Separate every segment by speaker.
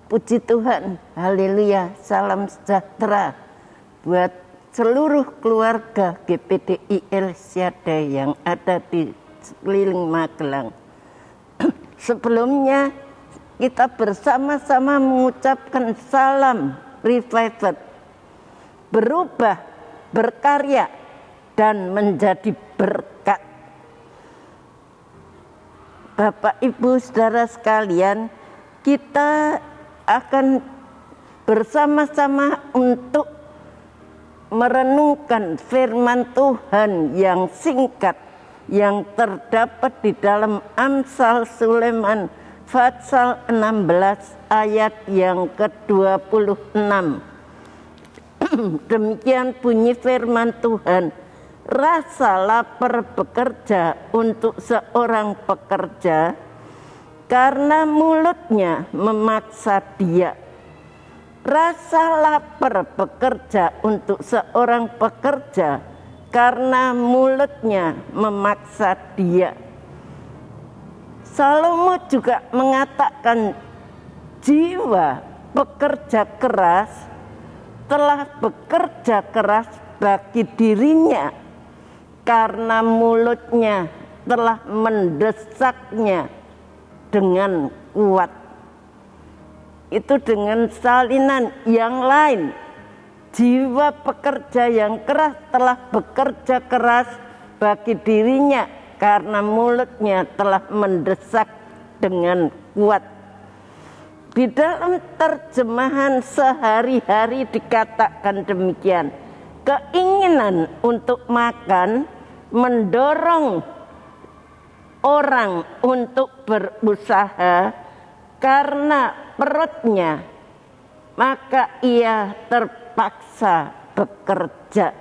Speaker 1: Puji Tuhan, haleluya, salam sejahtera buat seluruh keluarga GPDI El Shaddai yang ada di sekeliling Magelang. Sebelumnya kita bersama-sama mengucapkan salam revival, berubah, berkarya, dan menjadi berkat. Bapak, Ibu, saudara sekalian, kita akan bersama-sama untuk merenungkan firman Tuhan yang singkat yang terdapat di dalam Amsal Sulaiman pasal 16 ayat yang ke-26. Demikian bunyi firman Tuhan, rasa lapar bekerja untuk seorang pekerja, karena mulutnya memaksa dia. Rasa lapar bekerja untuk seorang pekerja, karena mulutnya memaksa dia. Salomo juga mengatakan jiwa pekerja keras telah bekerja keras bagi dirinya, karena mulutnya telah mendesaknya dengan kuat. Itu dengan salinan yang lain, jiwa pekerja yang keras telah bekerja keras bagi dirinya karena mulutnya telah mendesak dengan kuat. Di dalam terjemahan sehari-hari dikatakan demikian, keinginan untuk makan mendorong orang untuk berusaha karena perutnya, maka ia terpaksa bekerja.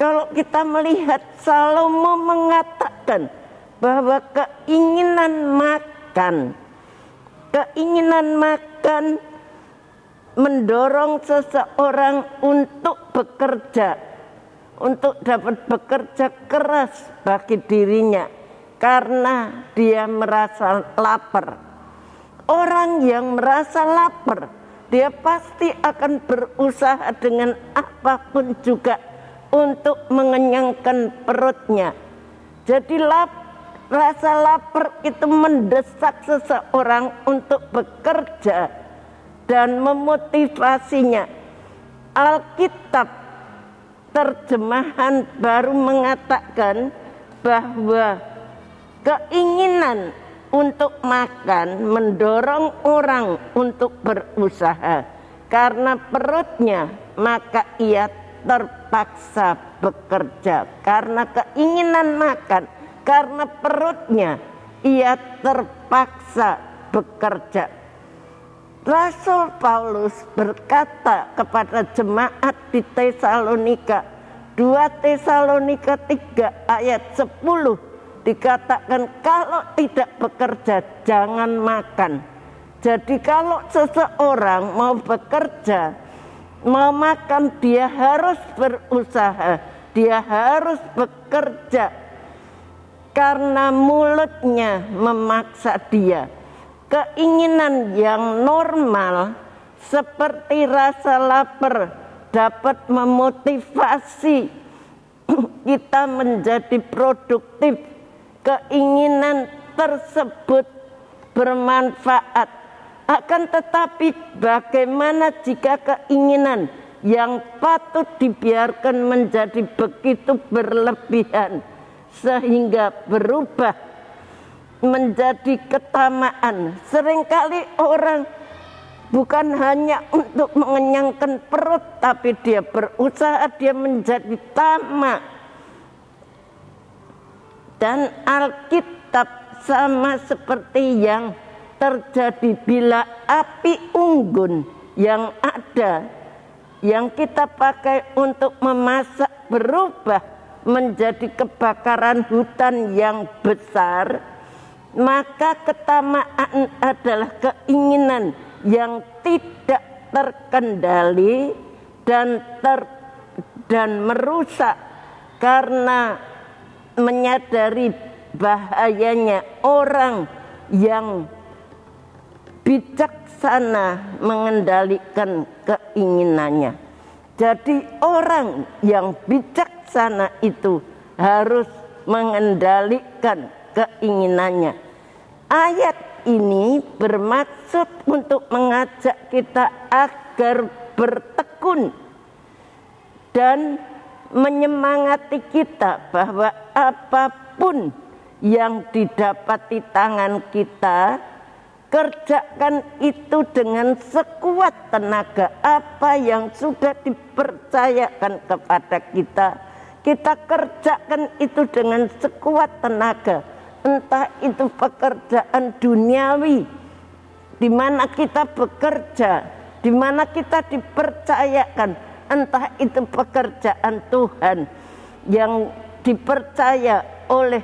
Speaker 1: Kalau kita melihat, Salomo mengatakan bahwa keinginan makan mendorong seseorang untuk bekerja, untuk dapat bekerja keras bagi dirinya karena dia merasa lapar. Orang yang merasa lapar, dia pasti akan berusaha dengan apapun juga untuk mengenyangkan perutnya. Jadi rasa lapar itu mendesak seseorang untuk bekerja dan memotivasinya. Alkitab terjemahan baru mengatakan bahwa keinginan untuk makan mendorong orang untuk berusaha. Karena perutnya, maka ia terpaksa bekerja. Karena keinginan makan, karena perutnya, ia terpaksa bekerja. Rasul Paulus berkata kepada jemaat di Tesalonika, 2 Tesalonika 3 ayat 10 dikatakan, kalau tidak bekerja jangan makan. Jadi kalau seseorang mau bekerja, mau makan, dia harus berusaha, dia harus bekerja karena mulutnya memaksa dia. Keinginan yang normal seperti rasa lapar dapat memotivasi kita menjadi produktif. Keinginan tersebut bermanfaat. Akan tetapi bagaimana jika keinginan yang patut dibiarkan menjadi begitu berlebihan sehingga berubah menjadi ketamaan? Seringkali orang bukan hanya untuk mengenyangkan perut, tapi dia berusaha, dia menjadi tamak. Dan Alkitab sama seperti yang terjadi bila api unggun yang ada, yang kita pakai untuk memasak, berubah menjadi kebakaran hutan yang besar, maka ketamaan adalah keinginan yang tidak terkendali dan merusak karena menyadari bahayanya orang yang bijaksana mengendalikan keinginannya. Jadi orang yang bijaksana itu harus mengendalikan keinginannya. Ayat ini bermaksud untuk mengajak kita agar bertekun dan menyemangati kita bahwa apapun yang didapati tangan kita, kerjakan itu dengan sekuat tenaga. Apa yang sudah dipercayakan kepada kita, kita kerjakan itu dengan sekuat tenaga. Entah itu pekerjaan duniawi, di mana kita bekerja, di mana kita dipercayakan, entah itu pekerjaan Tuhan yang dipercaya oleh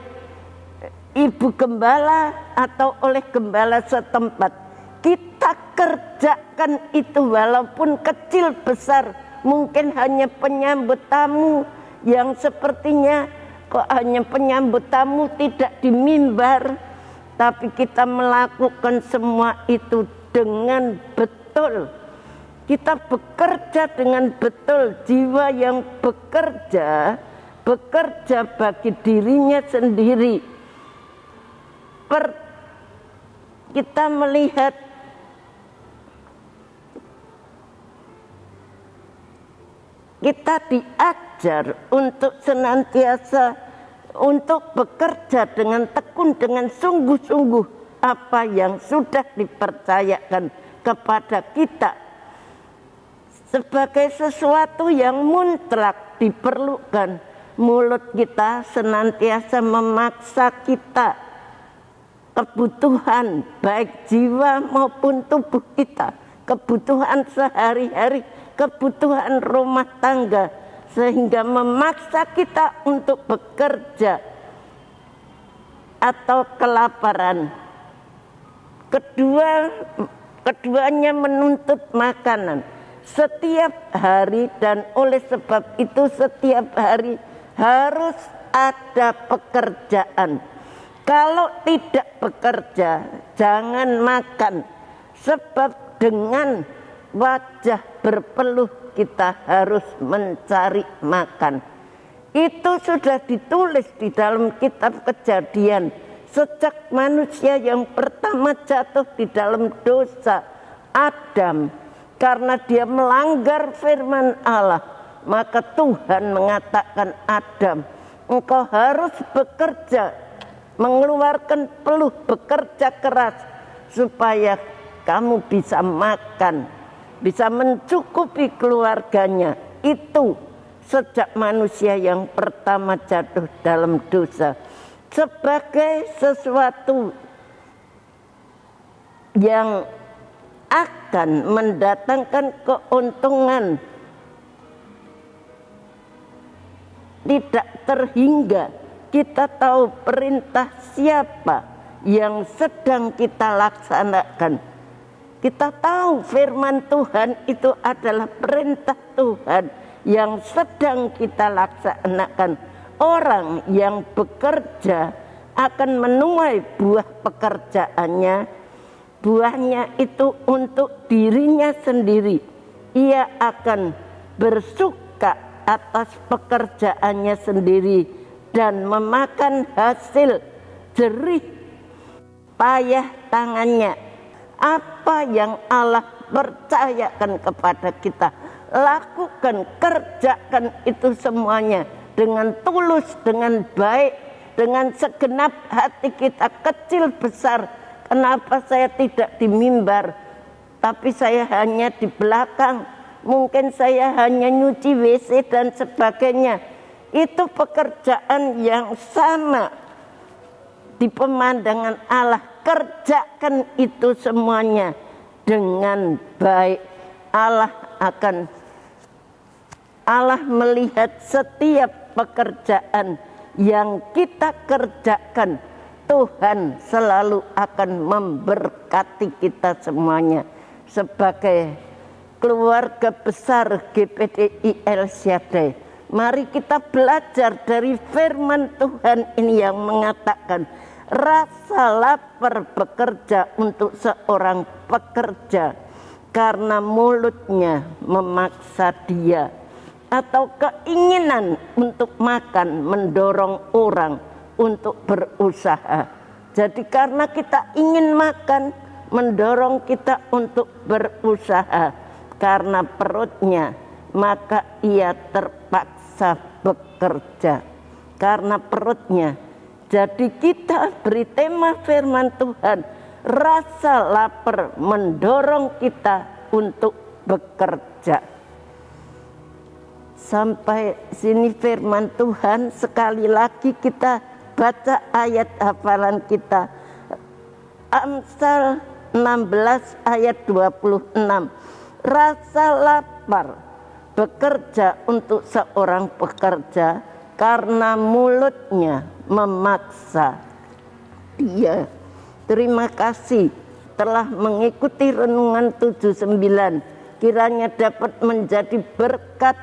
Speaker 1: ibu gembala atau oleh gembala setempat. Kita kerjakan itu walaupun kecil besar. Mungkin hanya penyambut tamu yang sepertinya kok hanya penyambut tamu tidak di mimbar, tapi kita melakukan semua itu dengan betul. Kita bekerja dengan betul. Jiwa yang bekerja bagi dirinya sendiri. Kita melihat kita diajar untuk senantiasa untuk bekerja dengan tekun, dengan sungguh-sungguh apa yang sudah dipercayakan kepada kita sebagai sesuatu yang mutlak diperlukan. Mulut kita senantiasa memaksa kita, kebutuhan baik jiwa maupun tubuh kita, kebutuhan sehari-hari, kebutuhan rumah tangga, sehingga memaksa kita untuk bekerja atau kelaparan. Keduanya menuntut makanan setiap hari, dan oleh sebab itu setiap hari harus ada pekerjaan. Kalau tidak bekerja, jangan makan, sebab dengan wajah berpeluh kita harus mencari makan. Itu sudah ditulis di dalam kitab Kejadian. Sejak manusia yang pertama jatuh di dalam dosa, Adam, karena dia melanggar firman Allah, maka Tuhan mengatakan, Adam, engkau harus bekerja, mengeluarkan peluh, bekerja keras supaya kamu bisa makan, bisa mencukupi keluarganya. Itu sejak manusia yang pertama jatuh dalam dosa. Sebagai sesuatu yang akan mendatangkan keuntungan tidak terhingga, kita tahu perintah siapa yang sedang kita laksanakan. Kita tahu firman Tuhan itu adalah perintah Tuhan yang sedang kita laksanakan. Orang yang bekerja akan menuai buah pekerjaannya. Buahnya itu untuk dirinya sendiri. Ia akan bersuka atas pekerjaannya sendiri dan memakan hasil jerih payah tangannya. Apa yang Allah percayakan kepada kita, lakukan, kerjakan itu semuanya dengan tulus, dengan baik, dengan segenap hati kita, kecil besar. Kenapa saya tidak di mimbar, tapi saya hanya di belakang, mungkin saya hanya nyuci WC dan sebagainya. Itu pekerjaan yang sama di pemandangan Allah. Kerjakan itu semuanya dengan baik. Allah melihat setiap pekerjaan yang kita kerjakan. Tuhan selalu akan memberkati kita semuanya. Sebagai keluarga besar GPDI El Shaddai, mari kita belajar dari firman Tuhan ini yang mengatakan, Rasa lapar bekerja untuk seorang pekerja karena mulutnya memaksa dia, atau keinginan untuk makan mendorong orang untuk berusaha. Jadi karena kita ingin makan mendorong kita untuk berusaha, karena perutnya maka ia terpaksa bekerja karena perutnya. Jadi kita beri tema firman Tuhan, rasa lapar mendorong kita untuk bekerja. Sampai sini firman Tuhan. Sekali lagi kita baca ayat hafalan kita, Amsal 16 ayat 26. Rasa lapar bekerja untuk seorang pekerja karena mulutnya memaksa dia. Terima kasih telah mengikuti renungan 79. Kiranya dapat menjadi berkat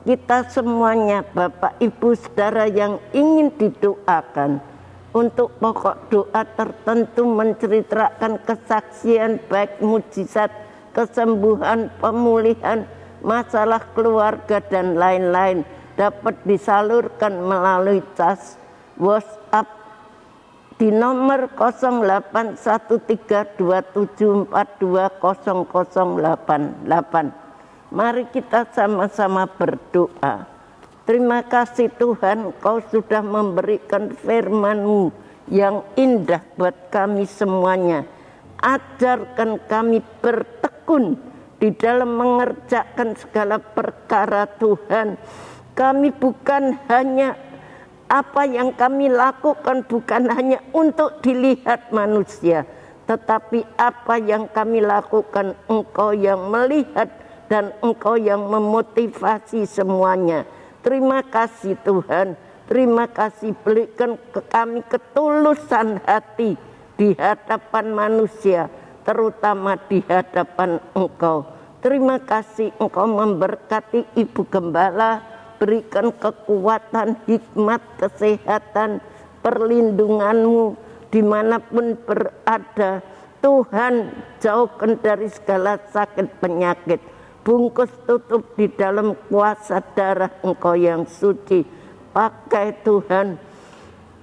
Speaker 1: kita semuanya, Bapak Ibu Saudara yang ingin didoakan untuk pokok doa tertentu, menceritakan kesaksian baik mujizat, kesembuhan, pemulihan, masalah keluarga dan lain-lain, dapat disalurkan melalui cas WhatsApp di nomor 081327420088. Mari kita sama-sama berdoa. Terima kasih Tuhan, Kau sudah memberikan firman-Mu yang indah buat kami semuanya. Ajarkan kami bertekun di dalam mengerjakan segala perkara Tuhan. Kami bukan hanya apa yang kami lakukan bukan hanya untuk dilihat manusia, tetapi apa yang kami lakukan Engkau yang melihat dan Engkau yang memotivasi semuanya. Terima kasih Tuhan, terima kasih, berikan ke kami ketulusan hati di hadapan manusia, terutama di hadapan Engkau. Terima kasih Engkau memberkati Ibu Gembala, berikan kekuatan, hikmat, kesehatan, perlindungan-Mu dimanapun berada. Tuhan, jauhkan dari segala sakit penyakit. Bungkus tutup di dalam kuasa darah Engkau yang suci. Pakai Tuhan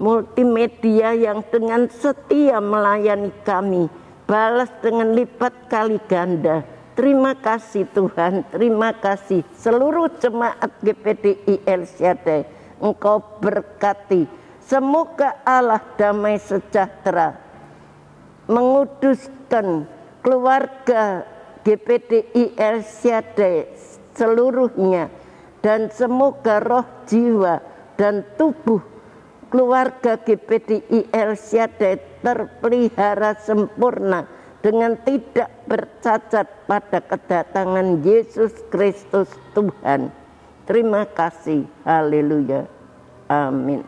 Speaker 1: multimedia yang dengan setia melayani kami. Balas dengan lipat kali ganda. Terima kasih Tuhan, terima kasih seluruh jemaat GPDI El Shaddai. Engkau berkati. Semoga Allah damai sejahtera menguduskan keluarga GPDI El Shaddai seluruhnya, dan semoga roh, jiwa, dan tubuh keluarga GPDI El Shaddai terpelihara sempurna dengan tidak bercacat pada kedatangan Yesus Kristus Tuhan. Terima kasih. Haleluya. Amin.